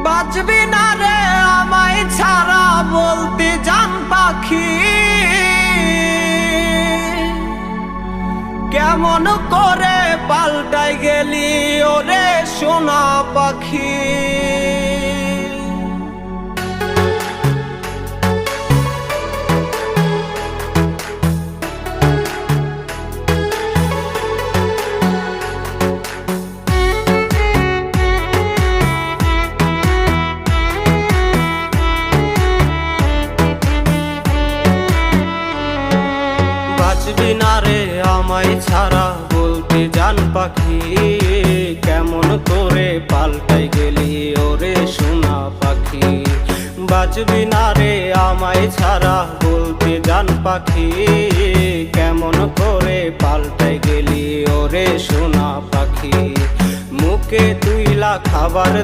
বাঁচবি না রে আমায় ছাড়া বলতে জান পাখি, কেমন করে পাল্টাই গেলি ওরে সোনা পাখি। বাঁচবি না রে আমায় ছাড়া বলতে জান পাখি, কেমন করে পাল্টাই গেলি ওরে সোনা পাখি। বাঁচবি না রে আমায় ছাড়া বলতে জান পাখি, কেমন করে পাল্টাই গেলি ওরে সোনা পাখি। মুখে তুইলা খাবার